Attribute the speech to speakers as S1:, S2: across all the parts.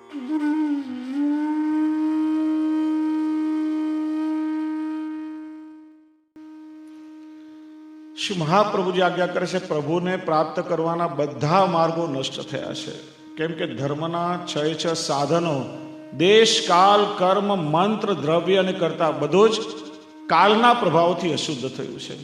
S1: શ્રી મહાપ્રભુજી આજ્ઞા કરે છે, પ્રભુને પ્રાપ્ત કરવાના બધા માર્ગો નષ્ટ થયા છે. કેમ કે ધર્મના 6 સાધનો દેશ, કાલ, કર્મ, મંત્ર, દ્રવ્ય અને કર્તા બધું જ કાલના પ્રભાવથી અશુદ્ધ થયું છે.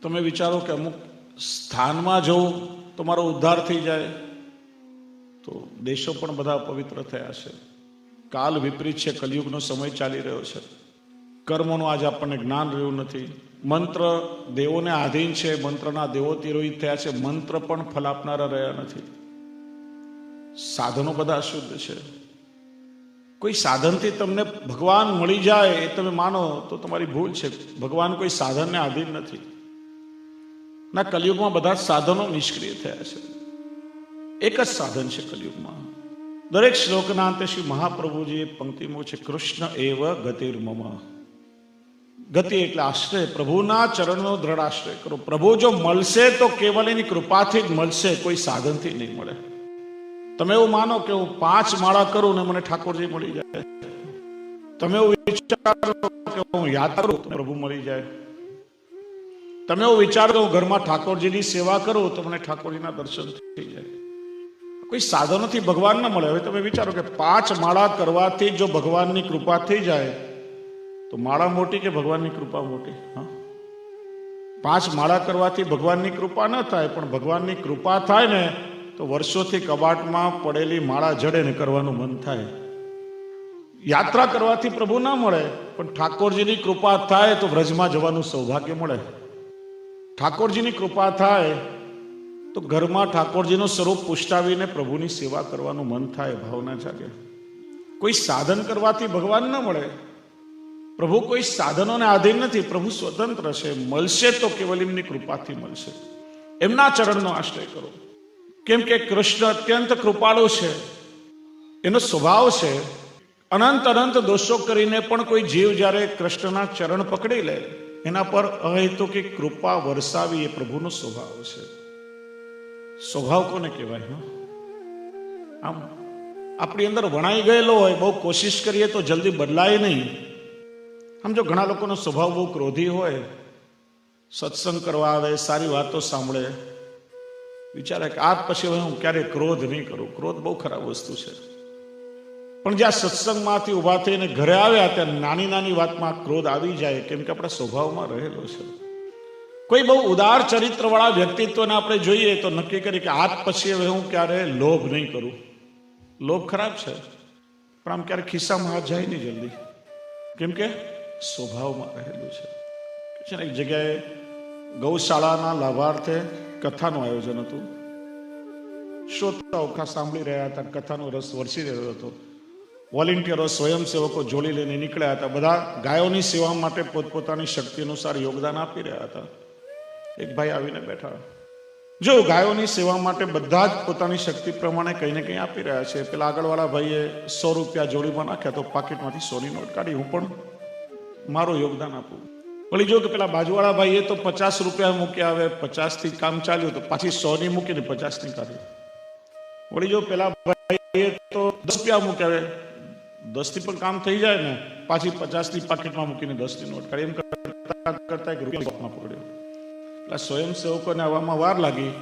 S1: તમે વિચારો કે અમુક સ્થાનમાં જવું તો મારો ઉદ્ધાર થઈ જાય, તો દેશો પણ બધા પવિત્ર થયા છે. કાલ વિપરીત છે, કલિયુગનો સમય ચાલી રહ્યો છે. કર્મોનું આજે આપણને જ્ઞાન રહ્યું નથી. મંત્ર દેવોને આધીન છે, મંત્રના દેવો તિરોહિત થયા છે, મંત્ર પણ ફલ આપનારા રહ્યા નથી. સાધનો બધા અશુદ્ધ છે. કોઈ સાધનથી તમને ભગવાન મળી જાય એ તમે માનો તો તમારી ભૂલ છે. ભગવાન કોઈ સાધનને આધીન નથી. ના, કલિયુગમાં બધા સાધનો નિષ્ક્રિય થયા છે. એક જ સાધન છે કલિયુગમાં. દરેક શ્લોકના અંતે શ્રી મહાપ્રભુજીએ પંક્તિમાં છે, કૃષ્ણ એવ ગતિર્મમ. ગતિ એટલે આશ્રય, પ્રભુના ચરણનો દ્રઢ આશ્રય કરો. પ્રભુ જો મળશે તો કેવલ એની કૃપાથી જ મળશે, કોઈ સાધનથી નહીં મળે. તમે એવું માનો કે હું 5 માળા કરું ને મને ઠાકોરજી મળી જાય. તમે એવું વિચારો કે હું યાદ કરું તો પ્રભુ મળી જાય. તમે એવું વિચારો કે હું ઘરમાં ઠાકોરજીની સેવા કરું તો મને ઠાકોરજીના દર્શન થઈ જાય. કોઈ સાધનોથી ભગવાન ન મળે. હવે તમે વિચારો કે 5 માળા કરવાથી જો ભગવાનની કૃપા થઈ જાય તો માળા મોટી કે ભગવાનની કૃપા મોટી? હા, 5 માળા કરવાથી ભગવાનની કૃપા ન થાય, પણ ભગવાનની કૃપા થાય ને તો વર્ષોથી કબાટમાં પડેલી માળા જડે ને કરવાનું મન થાય. યાત્રા કરવાથી પ્રભુ ના મળે, પણ ઠાકોરજીની કૃપા થાય તો વ્રજમાં જવાનું સૌભાગ્ય મળે. ઠાકોરજીની કૃપા થાય તો ઘરમાં ઠાકોરજીનું સ્વરૂપ પુષ્ટાવીને પ્રભુની સેવા કરવાનું મન થાય, ભાવના જાગે. કોઈ સાધન કરવાથી ભગવાન ન મળે. પ્રભુ કોઈ સાધનોને આધીન નથી. પ્રભુ સ્વતંત્ર છે. મળશે તો કેવલ એમની કૃપાથી મળશે. એમના ચરણનો આશ્રય કરો. કેમ કે કૃષ્ણ અત્યંત કૃપાળુ છે. એનો સ્વભાવ છે અનંત અનંત દોષો કરીને પણ કોઈ જીવ જ્યારે કૃષ્ણના ચરણ પકડી લે એના પર અહેતુકી કૃપા વરસાવી, એ પ્રભુનો સ્વભાવ છે. સ્વભાવ કોને કહેવાય? આમ આપણી અંદર વણાઈ ગયેલો હોય, બહુ કોશિશ કરીએ તો જલ્દી બદલાય નહીં. આમ જો ઘણા લોકોનો સ્વભાવ બહુ ક્રોધી હોય, સત્સંગ કરવા આવે, સારી વાતો સાંભળે, વિચારે કે આજ પછી હવે હું ક્યારેય ક્રોધ નહીં કરું. ક્રોધ બહુ ખરાબ વસ્તુ છે. પણ જ્યાં સત્સંગમાંથી ઊભા થઈને ઘરે આવ્યા ત્યાં નાની નાની વાતમાં ક્રોધ આવી જાય, કેમ કે આપણા સ્વભાવમાં રહેલો છે. કોઈ બહુ ઉદાર ચરિત્રવાળા વ્યક્તિત્વને આપણે જોઈએ તો નક્કી કરી કે આજ પછી હવે હું ક્યારે લોભ નહીં કરું. લોભ ખરાબ છે, પણ આમ ક્યારે ખિસ્સામાં હાથ જાય નહીં જલ્દી, કેમ કે સ્વભાવમાં રહેલું છે. એક જગ્યાએ ગૌશાળાના લાભાર્થે કથાનું આયોજન હતું. શ્રોતાઓ સાંભળી રહ્યા હતા. કથાનો રસ વરસી રહ્યો હતો. વોલેન્ટિયરો, સ્વયંસેવકો જોડી લઈને નીકળ્યા હતા. બધા ગાયોની સેવા માટે પોતપોતાની શક્તિ અનુસાર યોગદાન આપી રહ્યા હતા. એક ભાઈ આવીને બેઠા. જો ગાયોની સેવા માટે બધા જ પોતાની શક્તિ પ્રમાણે કંઈ ને કંઈ આપી રહ્યા છે. પેલા આગળવાળા ભાઈએ 100 રૂપિયા જોડીમાં નાખ્યા તો પાકીટમાંથી 100ની નોટ કાઢી, હું પણ મારું યોગદાન આપું. વળી જો કે પેલા બાજુવાળા ભાઈએ તો 50 રૂપિયા મૂક્યા. હવે 50થી કામ ચાલ્યું તો પાછી 100ની મૂકીને 50ની કાઢી. વળી જો પેલા ભાઈએ તો 10 રૂપિયા મૂક્યા. હવે 10થી પણ કામ થઈ જાય ને, પાછી 50ની પાકીટમાં મૂકીને 10ની નોટ કાઢી. એમ કરતા કરતા એક રૂપિયા પકડ્યો. પેલા સ્વયંસેવકોને આવવામાં વાર લાગી.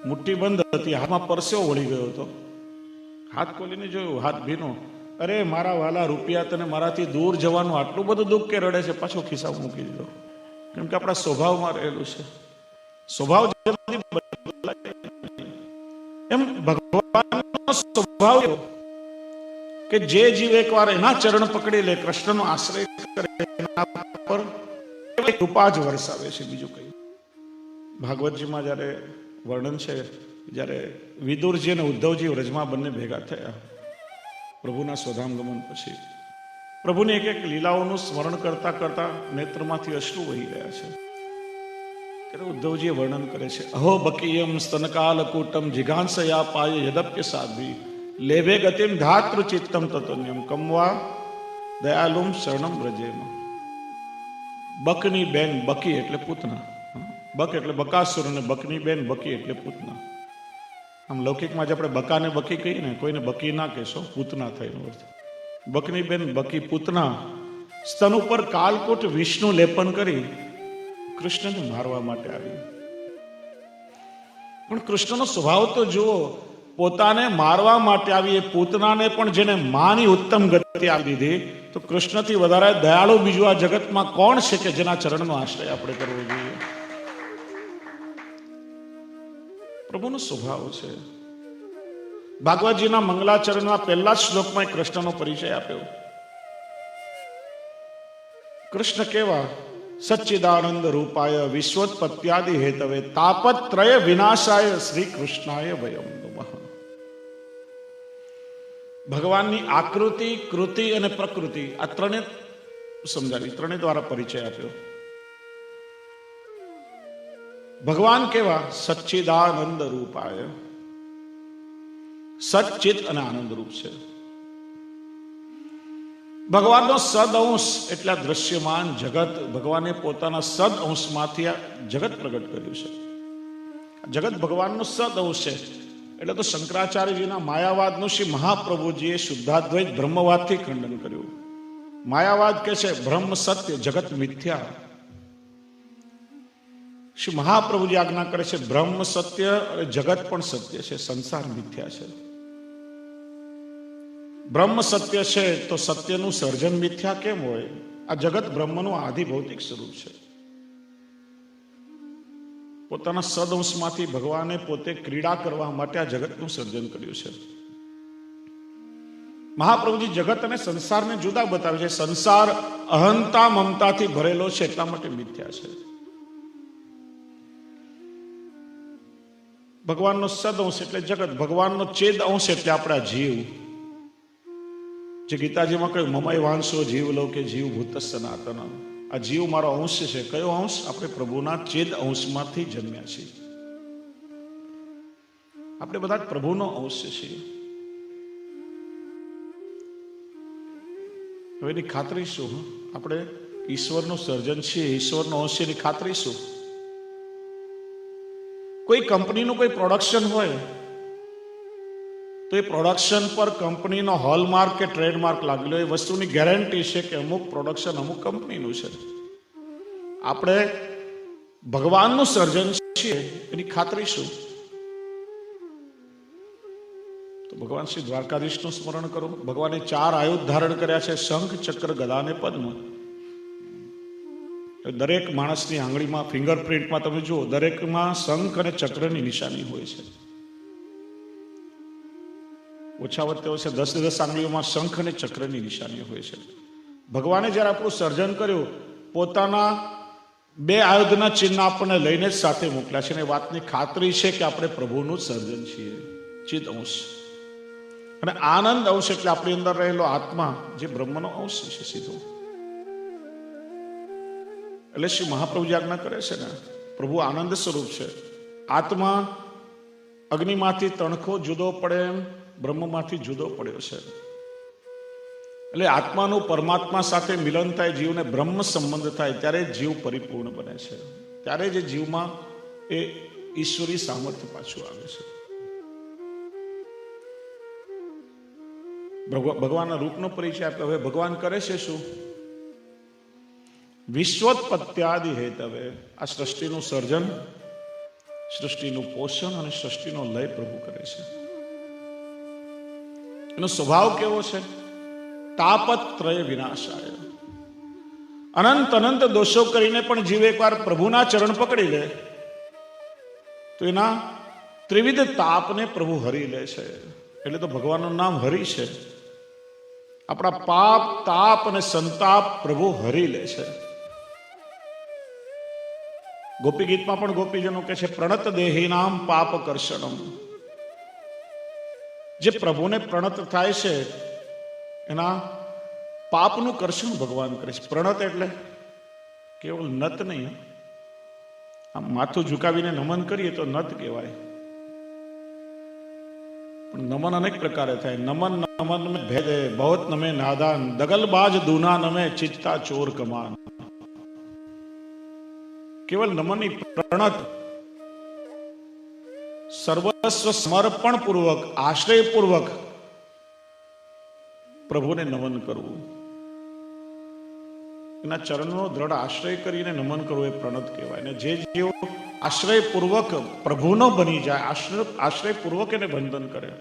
S1: મુઠ્ઠી બંધ હતી, હાથમાં પરસેવો વળી ગયો હતો. હાથ ખોલીને જોયું, હાથ ભીનો. અરે મારા વાલા રૂપિયા, તને મારાથી દૂર જવાનું આટલું બધું દુઃખ કે રડે છે? પાછો ખિસ્સામાં મૂકી દીધો. કેમ કે આપણા સ્વભાવમાં રહેલું છે. સ્વભાવ એમ ભગવાનનો સ્વભાવ કે જે જીવ એકવાર એના ચરણ પકડી લે, કૃષ્ણનો આશ્રય કરે, એના પર કૃપા જ વરસાવે છે, બીજું કઈ. ભાગવતજીમાં જ્યારે વર્ણન છે, જ્યારે વિદુરજી અને ઉદ્ધવજી વ્રજમાં બંને ભેગા થયા પ્રભુના સ્વધામ ગમન પછી, પ્રભુની એક એક લીલાઓનું સ્મરણ કરતા કરતા નેત્રમાંથી અશ્રુ વહી રહ્યા છે. ત્યારે ઉદ્ધવજીએ વર્ણન કરે છે, અહો બકીયમ સ્તનકાલકૂટમ જિઘાંસયા પાય યદપ્ય સાધ્વી લેભે ગતિમ ધાતૃ ચિત્તમ તતન્યમ કમવા દયાલુમ શરણમ વ્રજેમ. બકની બેન બકી એટલે પૂતના. બક એટલે બકાસુર અને બકની બેન બકી એટલે પૂતના. આમ લૌકિકમાં જ આપણે બકાને બકી કહીએ ને, કોઈને બકી ના કહેશો, પૂતના થઈને અર્થ. બકની બેન બકી પૂતના સ્તન ઉપર કાલકોટ વિષ્ણુ લેપન કરી કૃષ્ણને મારવા માટે આવી. પણ કૃષ્ણનો સ્વભાવ તો જુઓ, પોતાને મારવા માટે આવી એ પૂતનાને પણ જેને માની ઉત્તમ ગતિ આપી દીધી, તો કૃષ્ણથી વધારે દયાળુ બીજું આ જગતમાં કોણ છે કે જેના ચરણનો આશ્રય આપણે કરવો જોઈએ? પ્રભુનો સ્વભાવ છે. ભાગવતજીના મંગલાચરણના પહેલા જ શ્લોકમાં કૃષ્ણનો પરિચય આપ્યો. કૃષ્ણ કેવા? સચ્ચિદાનંદ રૂપાય વિશ્વોત્પત્યાદિ હેતવે તાપત્રય વિનાશાય શ્રી કૃષ્ણાય વયમ નમઃ. ભગવાનની આકૃતિ, કૃતિ અને પ્રકૃતિ, આ ત્રણે સમજાવી, ત્રણે દ્વારા પરિચય આપ્યો. ભગવાન કેવા? સચ્ચિદાનંદ રૂપાય, સચ્ચિત અને આનંદ રૂપ છે. ભગવાનનો સદઅંશ એટલે દ્રશ્યમાન જગત. ભગવાને પોતાના સદઅંશમાંથી આ જગત પ્રગટ કર્યું છે. જગત ભગવાનનો સદઅંશ છે. એટલે તો શંકરાચાર્યજીના માયાવાદનું શ્રી મહાપ્રભુજીએ શુદ્ધાદ્વૈત બ્રહ્મવાદથી ખંડન કર્યું. માયાવાદ કે છે બ્રહ્મ સત્ય, જગત મિથ્યા. શ્રી મહાપ્રભુજી આજ્ઞા કરે છે બ્રહ્મ સત્ય અને જગત પણ સત્ય છે, સંસાર મિથ્યા છે. બ્રહ્મ સત્ય છે તો સત્યનું સર્જન મિથ્યા કેમ હોય? આ જગત બ્રહ્મનું આદિ ભૌતિક સ્વરૂપ છે. પોતાના સદઅંશમાંથી ભગવાને પોતે ક્રીડા કરવા માટે આ જગતનું સર્જન કર્યું છે. મહાપ્રભુજી જગત અને સંસારને જુદા બતાવે છે. સંસાર અહંતા મમતાથી ભરેલો છે, એટલા માટે મિથ્યા છે. ભગવાનનો સદઅંશ એટલે જગત, ભગવાનનો ચેદ અંશ એટલે આપણા જીવ. જે ગીતાજીમાં કહ્યું મમય વાંશો જીવ લોકે જીવ ભૂત સનાતન. આ જીવ મારો અંશ છે. કયો અંશ? આપણે પ્રભુના ચેદ અંશમાંથી જન્મ્યા છીએ. આપણે બધા પ્રભુનો અંશ છીએ. હવે એની ખાતરી શું? આપણે ઈશ્વરનું સર્જન છીએ, ઈશ્વરનો અંશ, એની ખાતરી શું? કોઈ કંપનીનું કોઈ પ્રોડક્શન હોય તો એ પ્રોડક્શન પર કંપનીનો હોલમાર્ક કે ટ્રેડમાર્ક લાગેલો, એ વસ્તુની ગેરંટી છે કે અમુક પ્રોડક્શન અમુક કંપનીનું છે. આપણે ભગવાનનું સર્જન છીએ, એની ખાતરી શું? તો ભગવાન શ્રી દ્વારકાધીશનું સ્મરણ કરો. ભગવાને 4 આયુધ ધારણ કર્યા છે: શંખ, ચક્ર, ગદા અને પદ્મ. દરેક માણસની આંગળીમાં, ફિંગરપ્રિન્ટમાં તમે જુઓ, દરેકમાં શંખ અને ચક્રની નિશાની હોય છે. ઓછા વત્તે ઓછા 10 આંગળીઓમાં શંખ અને ચક્રની નિશાની હોય છે. ભગવાને જ્યારે આપણું સર્જન કર્યું, પોતાના 2 આયુધના ચિહ્ન આપણને લઈને જ સાથે મોકલ્યા છે. અને વાતની ખાતરી છે કે આપણે પ્રભુનું સર્જન છીએ, ચિદ અંશ. અને આનંદ અંશ એટલે આપણી અંદર રહેલો આત્મા, જે બ્રહ્મનો અંશ છે સીધો. એટલે શ્રી મહાપ્રભુજી આજ્ઞા કરે છે ને, પ્રભુ આનંદ સ્વરૂપ છે. આત્મા અગ્નિમાંથી તણખો જુદો પડે એમ બ્રહ્મમાંથી જુદો પડ્યો છે. એટલે આત્માનું પરમાત્મા સાથે મિલન થાય, જીવને બ્રહ્મ સંબંધ થાય, ત્યારે જીવ પરિપૂર્ણ બને છે. ત્યારે જે જીવમાં એ ઈશ્વરી સામર્થ્ય પાછું આવે છે. ભગવાનના રૂપનો પરિચય આપ્યો. હવે ભગવાન કરે છે શું? વિશ્વોત્પત્યાદિ હેતવે. આ સૃષ્ટિનું સર્જન, સૃષ્ટિનું પોષણ અને સૃષ્ટિનો લય પ્રભુ કરે છે. એનો સ્વભાવ કેવો છે? તાપત્રય વિનાશાય. અનંત અનંત દોષો કરીને પણ જીવ એકવાર પ્રભુના ચરણ પકડી લે તો એના ત્રિવિધ તાપને પ્રભુ હરી લે છે. એટલે તો ભગવાનનું નામ હરિ છે. આપણા પાપ, તાપ અને સંતાપ પ્રભુ હરી લે છે. ગોપી ગીતમાં પણ ગોપીજનો કહે છે પ્રણત દેહી નામ પાપ કર્ષણમ. જે પ્રભુને પ્રણત થાય છે એના પાપનું કર્ષણ ભગવાન કરે છે. પ્રણત એટલે કેવળ નત નહીં. આમ માથું ઝુકાવીને નમન કરીએ તો નત કહેવાય. પણ નમન અનેક પ્રકારે થાય. નમન નમન में भेद बहुत नमे नादान दगलबाज दूना नमे चित्ता ચોર કમાન. કેવલ નમનની પ્રણત સર્વસ્વ સમર્પણપૂર્વક આશ્રયપૂર્વક પ્રભુને નમન કરવું, એના ચરણનો દ્રઢ આશ્રય કરીને નમન કરવું એ પ્રણત કહેવાય. અને જે જેવો આશ્રયપૂર્વક પ્રભુનો બની જાય, આશ્રયપૂર્વક એને બંધન કરે,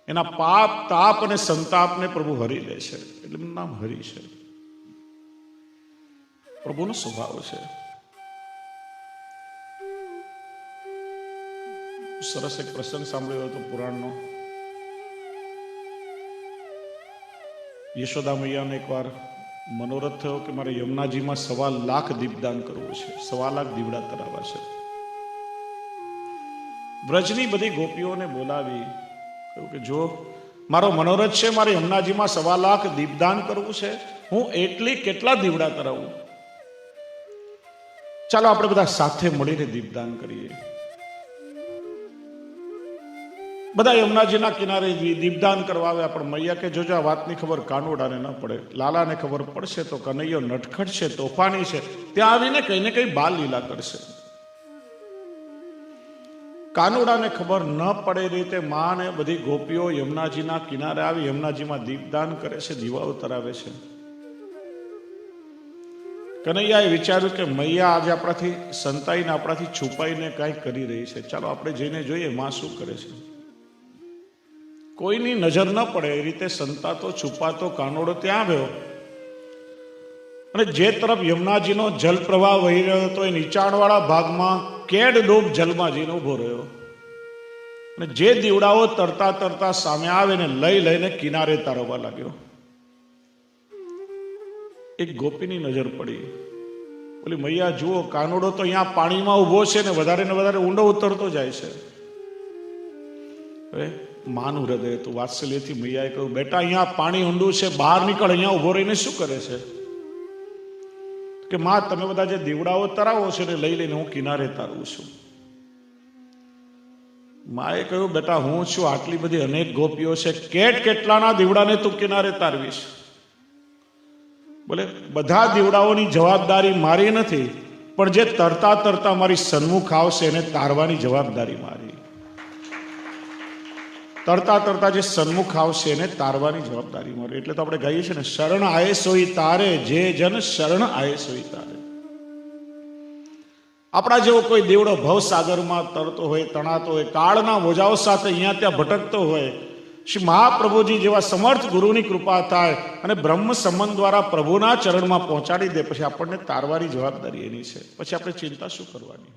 S1: એના પાપ તાપ અને સંતાપને પ્રભુ હરી લે છે. એટલે એનું નામ હરિ છે. પ્રભુનો સ્વભાવ છે. સરસ એક પ્રસંગ સાંભળ્યો હતો પુરાણનો. યશોદા મૈયાને એકવાર મનોરથ થયો કે મારે યમુનાજીમાં 1.25 લાખ દીપદાન કરવું છે, 1.25 લાખ દીવડા તરાવવા છે. વ્રજની બધી ગોપીઓને બોલાવી કહ્યું કે જો મારો મનોરથ છે, મારે યમુનાજીમાં 1.25 લાખ દીપદાન કરવું છે, હું કેટલા દીવડા તરાવું? ચાલો આપણે બધા સાથે મળીને દીપદાન કરીએ. બધા યમુનાજીના કિનારે દીપદાન કરવા આવ્યા. પણ મૈયા કે જોજો આ વાતની ખબર કાનોડાને ન પડે, લાલાને ખબર પડશે તો કનૈયો નટખટ છે, તોફાની છે, ત્યાં આવીને કઈ ને કઈ બાલ લીલા કરશે. કાનોડાને ખબર ન પડે એ રીતે માં ને બધી ગોપીઓ યમુનાજીના કિનારે આવી યમુનાજીમાં દીપદાન કરે છે, દીવાઓ તરાવે છે. કનૈયાએ વિચાર્યું કે મૈયા આજે આપણાથી સંતાઈને, આપણાથી છુપાઈને કાંઈક કરી રહી છે, ચાલો આપણે જઈને જોઈએ માં શું કરે છે. કોઈની નજર ન પડે એ રીતે સંતાતો છુપાતો કાનોડો ત્યાં આવ્યો. અને જે તરફ યમુનાજીનો જલ પ્રવાહ વહી રહ્યો હતો એ નીચાણવાળા ભાગમાં કેડ ડૂબ જલમાં જઈને ઉભો રહ્યો. અને જે દીવડાઓ તરતા તરતા સામે આવે ને લઈને કિનારે તારવવા લાગ્યો. એક ગોપીની નજર પડી. બોલી મૈયા જુઓ, કાનોડો તો અહીંયા પાણીમાં ઉભો છે ને વધારે ઊંડો ઉતરતો જાય છે. હવે માનું હૃદય તો વાત્સલ્યથી મૈયાએ કહ્યું, બેટા અહીંયા પાણી ઊંડું છે, બહાર નીકળ, અહીંયા ઉભો રહીને શું કરે છે? કે માં તમે બધા જે દીવડાઓ તરાવો છે ને લઈને હું કિનારે તારવું છું. માએ કહ્યું, બેટા હું છું, આટલી બધી અનેક ગોપીઓ છે, કેટલાના દીવડાને તું કિનારે તારવીશ? બોલે બધા દીવડાઓની જવાબદારી મારી નથી, પણ જે તરતા તરતા મારી સન્મુખ આવશે એને તારવાની જવાબદારી મારી. તરતા તરતા જે સન્મુખ આવશે એને તારવાની જવાબદારી મારી. એટલે તો આપણે કહીએ છીએ ને, શરણ આયે સોઈ તારે, જે જન શરણ આયે સોઈ તારે. આપણા જેવો કોઈ દીવડો ભવસાગરમાં તરતો હોય, તણાતો હોય, કાળના મોજાઓ સાથે અહીંયા ત્યાં ભટકતો હોય, શ્રી મહાપ્રભુજી જેવા સમર્થ ગુરુની કૃપા થાય અને બ્રહ્મ સંબંધ દ્વારા પ્રભુના ચરણમાં પહોંચાડી દે, પછી આપણને તારવાની જવાબદારી એની છે. પછી આપણે ચિંતા શું કરવાની?